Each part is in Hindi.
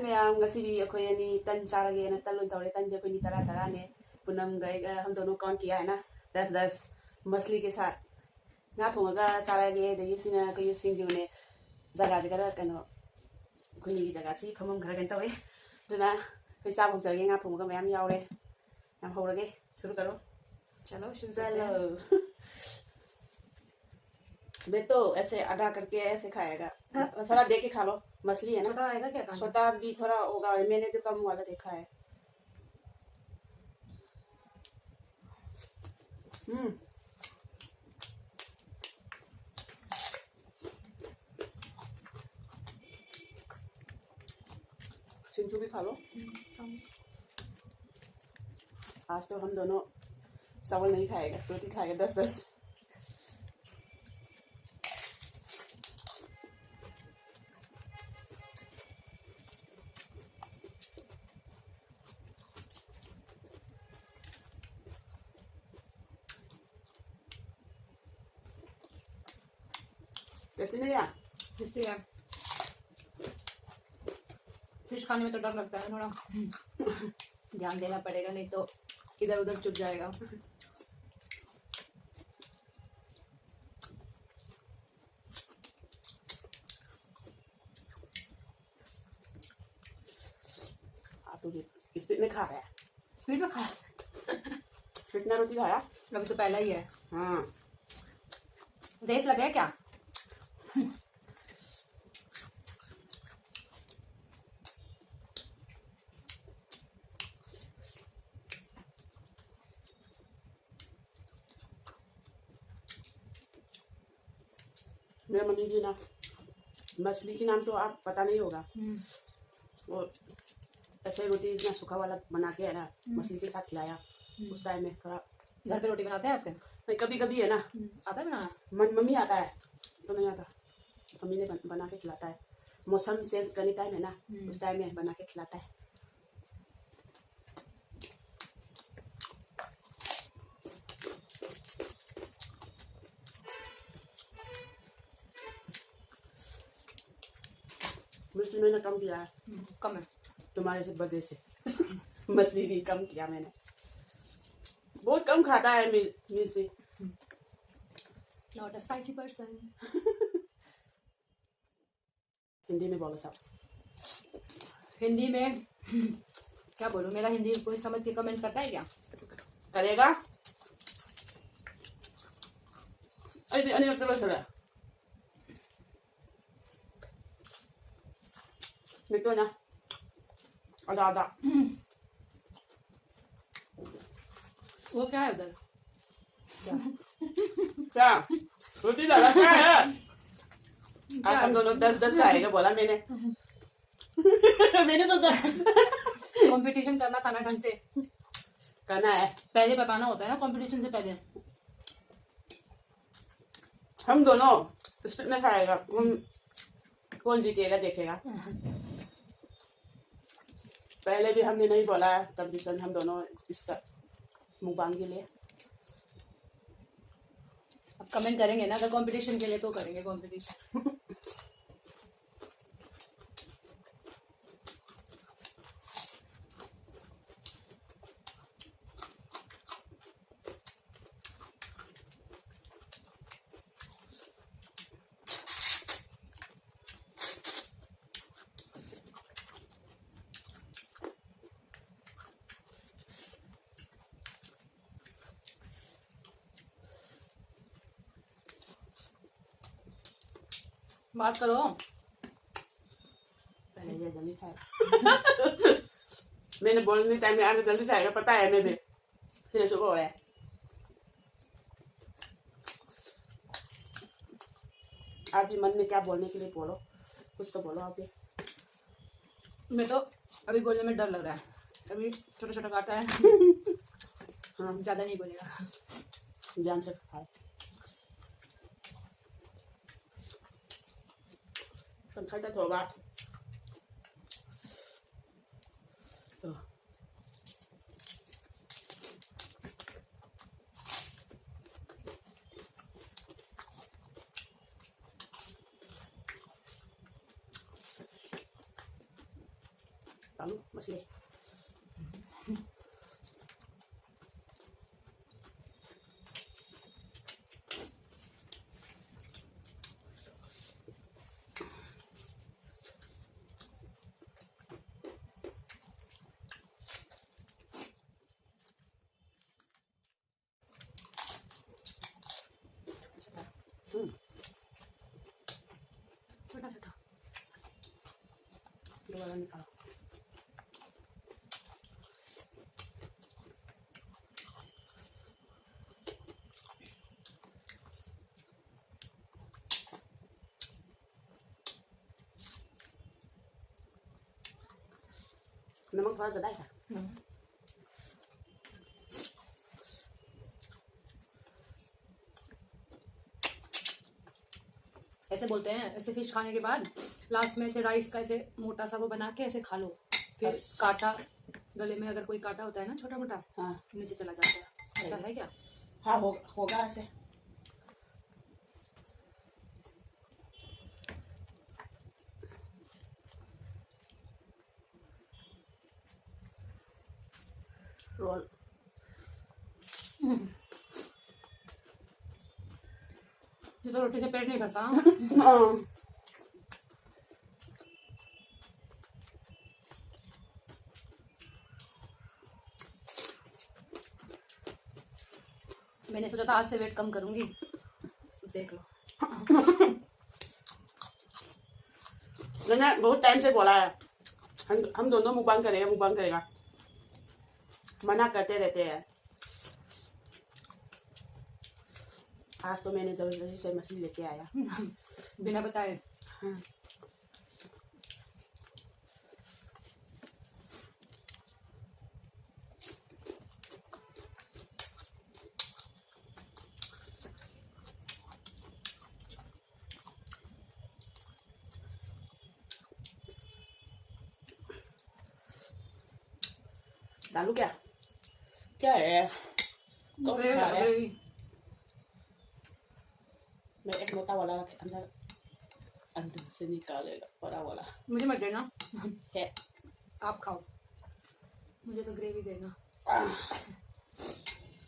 मैम गसीदी अखोयनी तन चारगे ना तलुन तौरे तन जे कोई तरा तरा ने पूनम गए हम दोनों काउंट किया है ना 10-10 मछली के साथ ना थोंगा चारगे दे सिना कोई सिंजू ने जगह जगह कनो कोई की जगह सी फमम घर गन तवे दुना कोई साब होजगे ना थोंगा मैम यावरे हम होरगे शुरू करो चलो चलो मैं तो ऐसे आधा करके ऐसे खाएगा थोड़ा देख के खा लो मछली है ना छोटा आएगा क्या छोटा भी थोड़ा होगा मैंने तो कम वाला देखा है सिंचू भी खा लो आज तो हम दोनों चावल नहीं खाएगा रोटी खाएगा 10-10 टेस्टी नहीं है टेस्टी है फिश खाने में तो डर लगता है थोड़ा ध्यान देना पड़ेगा नहीं तो इधर उधर चुप जाएगा तुझे स्पीड में खा रहा है स्पीड में खा कितना रोटी खाया अभी तो पहला ही है हाँ रेस लगे क्या मेरा मम्मी भी ना मछली की नाम तो आप पता नहीं होगा वो ऐसे रोटी इतना सूखा वाला बना के है ना मछली के साथ खिलाया उस टाइम में थोड़ा घर पे रोटी बनाते हैं आपके नहीं कभी कभी है ना आता है बनाना मम्मी आता है तो नहीं आता मम्मी ने बना के खिलाता है मौसम चेंज करने टाइम है ना उस टाइम में बना के खिलाता है मिर्ची मैंने कम किया है कम है तुम्हारे से वजह से मछली भी कम किया मैंने बहुत कम खाता है मिर्ची not a spicy person Hindi में बोलो सब हिंदी में क्या बोलूं मेरा हिंदी कोई समझ के कमेंट करता है क्या करेगा अरे चलो चलो तो ना आधा आधा वो क्या है उधर क्या रोटी ज्यादा क्या है आज हम दोनों 10-10 खाएगा बोला मैंने मैंने तो कंपटीशन करना था ना ढंग से करना है पहले बताना होता है ना कंपटीशन से पहले हम दोनों स्पीड में खाएगा कौन जीतेगा देखेगा पहले भी हमने नहीं बोला है कंपटीशन हम दोनों इसका मुकबांग के लिए अब कमेंट करेंगे ना अगर कंपटीशन के लिए तो करेंगे कंपटीशन बात करो पहले ये जल्दी खाएगा मैंने बोलने टाइम में आने जल्दी खाएगा पता है मैं भी फिर सुबह हो रहा है आपके मन में क्या बोलने के लिए बोलो कुछ तो बोलो आप मैं तो अभी बोलने में डर लग रहा है अभी छोटा छोटा काटा है हाँ ज्यादा नहीं बोलेगा ध्यान से खाओ खाटा थोड़ा डालू मछली। छोटा छोटा दोबारा निकालो। नमक थोड़ा ज़्यादा है। ऐसे बोलते हैं, ऐसे फिश खाने के बाद लास्ट में ऐसे राइस का ऐसे मोटा सा वो बना के ऐसे खा लो, फिर कांटा गले में अगर कोई कांटा होता है ना छोटा मोटा, हाँ नीचे चला जाता है। ऐसा है क्या? हाँ होगा ऐसे। रोल ये तो रोटी से पेट नहीं भरता। हाँ। मैंने सोचा था आज से वेट कम करूंगी, देख लो। मैंने बहुत टाइम से बोला है हम दोनों मुकबांग करेगा मना करते रहते हैं। आज तो मैंने जबरदस्ती से मछली लेके आया। बिना बताए। हाँ। डालू क्या क्या है? कौन ग्रेवी खा रहा है? ग्रेवी। मैं एक मोटा वाला रखे अंदर अंदर से निकालेगा बड़ा वाला मुझे मत देना, है। आप खाओ, मुझे तो ग्रेवी देना।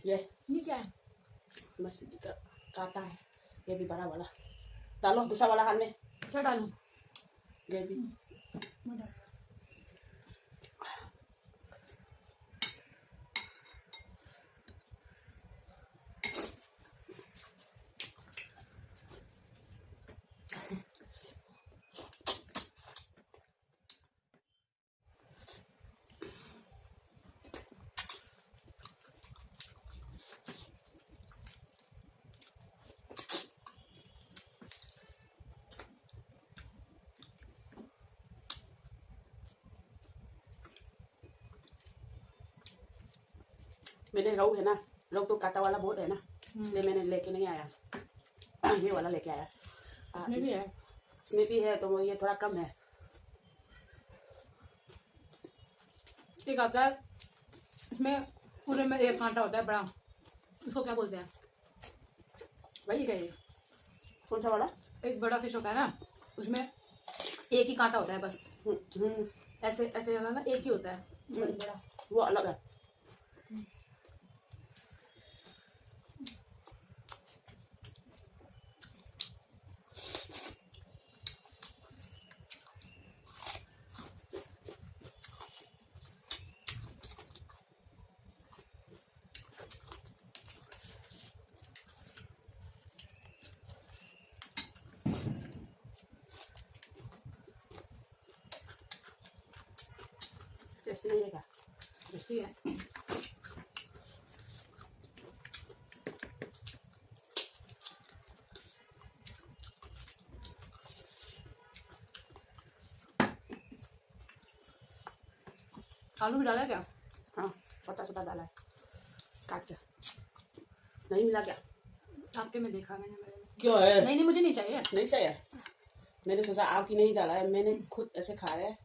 ये क्या है? मछली का काटा है, ये भी बड़ा वाला। डालो दूसरा वाला हाथ में क्या डालूं? ग्रेवी। मैं डाल। मैंने रोहू है ना, रोहू तो काटा वाला बहुत है ना, इसलिए मैंने लेके नहीं आया। ये वाला लेके आया। इसमें भी है। इसमें भी है तो वो ये थोड़ा कम है। एक आता है, इसमें पूरे में एक कांटा होता है बड़ा, उसको क्या बोलते हैं? वही है ये। कौन सा वाला? एक बड़ा फिश होता है ना, उसमें एक ही कांटा होता है बस। ऐसे ऐसे वाला ना एक ही होता है बड़ा। वो अलग है। टेस्टी नहीं है क्या? टेस्टी है। आलू भी डाला है क्या? हाँ छोटा छोटा डाला है काट के। नहीं मिला क्या? आपके में देखा मैंने मेरे में। क्यों है? नहीं नहीं मुझे नहीं चाहिए। नहीं चाहिए? मैंने सोचा आपकी नहीं डाला है, मैंने खुद ऐसे खाया है।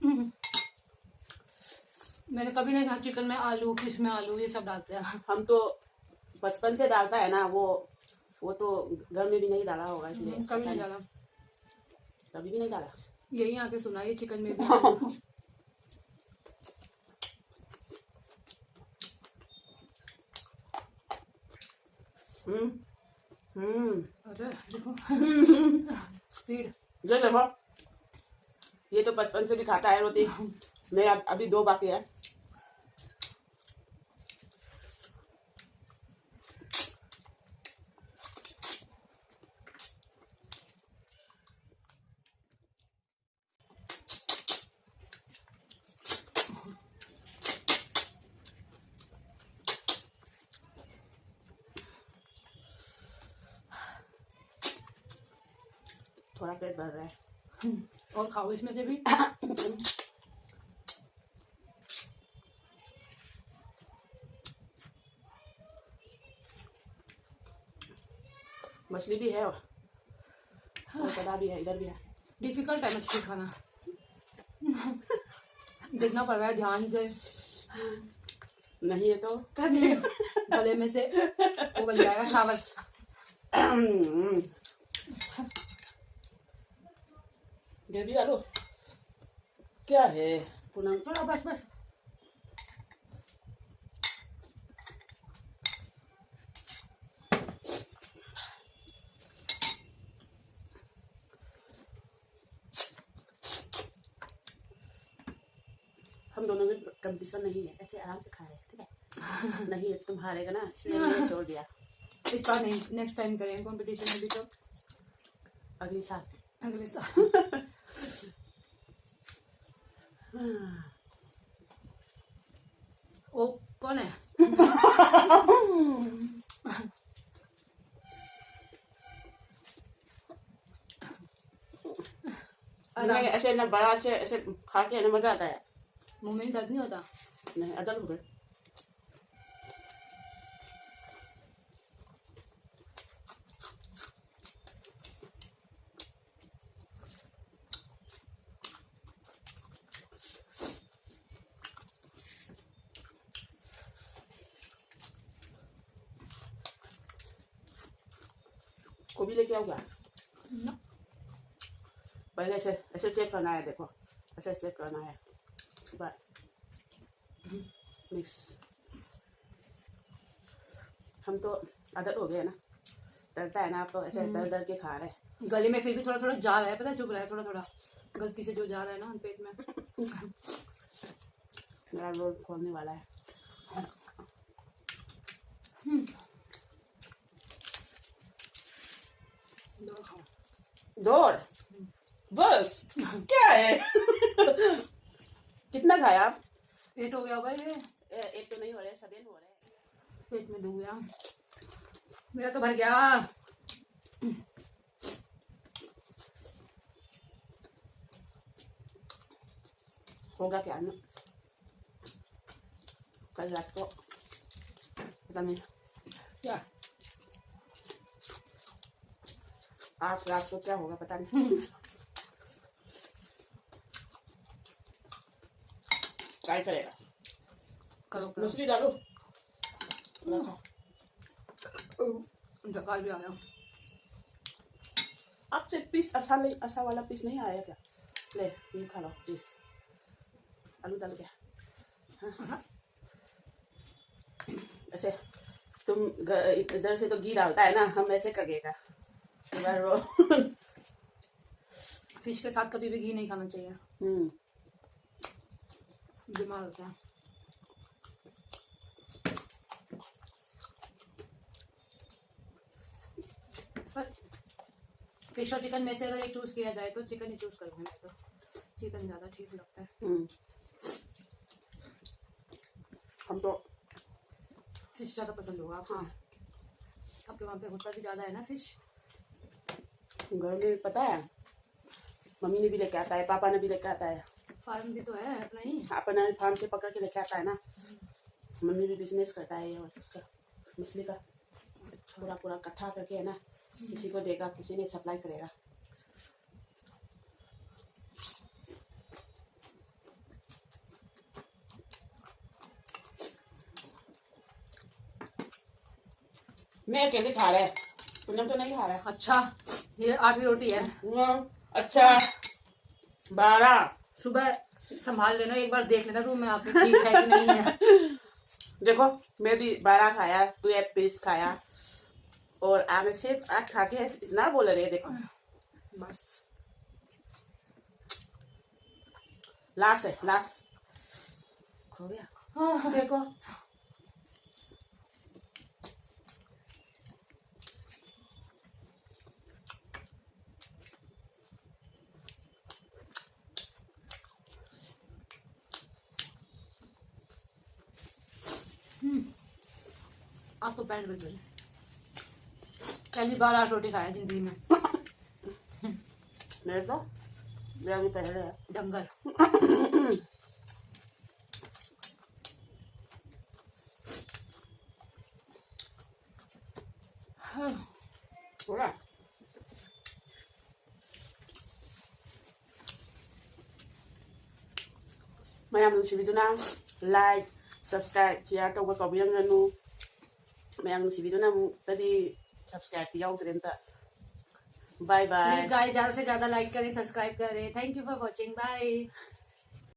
मैंने कभी नहीं कहा चिकन में आलू, फिश में आलू, ये सब डालते हैं। हम तो बचपन से डालता है ना, वो तो घर में भी नहीं डाला होगा इसलिए कभी नहीं डाला। कभी भी नहीं डाला। यही आके सुना ये चिकन में भी। अरे देखो स्पीड। जो देखो, ये तो बचपन से भी खाता है रोटी। मेरा अभी 2 बाकी है। थोड़ा पेट भर रहा है। और खाओ इसमें से भी। मछली भी है और कड़ा भी है, इधर भी है। डिफिकल्ट है मछली खाना। देखना पड़ रहा है ध्यान से, नहीं है तो क्या दिएगा? गले में से वो बन जाएगा शावर। ग्रेवी डालो। क्या है पूनम? थोड़ा बस बस। हम दोनों में कंपटीशन नहीं है, ऐसे आराम से खा रहे हैं, ठीक है? नहीं है, तुम हारेगा ना, इसलिए मैंने छोड़ दिया। इस बार नहीं, नेक्स्ट टाइम करेंगे कंपटीशन में भी तो। अगली साल। अगले साल। वो कौन है? नहीं, ऐसे ना बड़ा ऐसे खा के ना मजा आता है। मुंह में दर्द नहीं होता? नहीं, अदल हो गए। गोभी लेके आओ क्या? ना। पहले ऐसे ऐसे चेक करना है, देखो ऐसे चेक करना है, मिक्स। हम तो आदत हो गए ना, डरता है ना, आप तो ऐसे डर डर के खा रहे हैं। गले में फिर भी थोड़ा थोड़ा जा रहा है, पता है, चुभ रहा है थोड़ा थोड़ा, गलती से जो जा रहा है ना पेट में। मेरा रोल खोलने वाला है। दौड़ बस क्या है? कितना खाया आप? 8 हो गया होगा ये। 8 तो नहीं हो रहे, 7 हो रहे। पेट में 2 गया, मेरा तो भर गया। होगा क्या ना, कल रात को पता नहीं, क्या आज रात को क्या होगा पता नहीं। ट्राई करेगा। करो करो। मछली डालो थोड़ा सा। डकार भी आ गया। आपसे पीस अच्छा वाला पीस नहीं आया क्या? ले ये खा लो पीस। आलू डाल गया। हाँ। ऐसे तुम इधर से तो घी डालता है ना, हम ऐसे करेगा। फिश के साथ कभी भी घी नहीं खाना चाहिए, बीमार होता है। पर फिश और चिकन में से अगर एक चूज किया जाए तो चिकन ही चूज करूँगी मैं तो। चिकन ज़्यादा ठीक लगता है। हम तो फिश ज़्यादा पसंद होगा आपको। हाँ, आपके वहाँ पे होता भी ज़्यादा है ना फिश। घर में पता है, मम्मी ने भी लेके आता है, पापा ने भी लेके आता है। फार्म भी तो है अपना ही। अपना फार्म से पकड़ के लेके आता है ना। मम्मी भी बिजनेस करता है और इसका मछली का पूरा पूरा इकट्ठा करके है ना, किसी को देगा, किसी ने सप्लाई करेगा। मैं अकेले खा रहा है, पूनम तो नहीं खा रहा है। अच्छा, ये 8वीं रोटी है। अच्छा 12। सुबह संभाल लेना, एक बार देख लेना रूम में आके ठीक है कि नहीं है। देखो मैं भी 12 खाया, तू 1 पीस खाया, और आगे से आज खा के इतना बोल रहे देखो बस लास्ट है लास्ट खो गया देखो आप तो पैंट बदल पहली बार 8 रोटी खाया जिंदगी में मेरे तो मेरा भी पहले है डंगर पूरा mayam nungsibiduna like subscribe share tꯧba kaubiranganu mayam nungsibiduna tadi subscribe ti yaudre amta bye bye please guys ज्यादा से ज्यादा लाइक करें सब्सक्राइब करें thank you for watching bye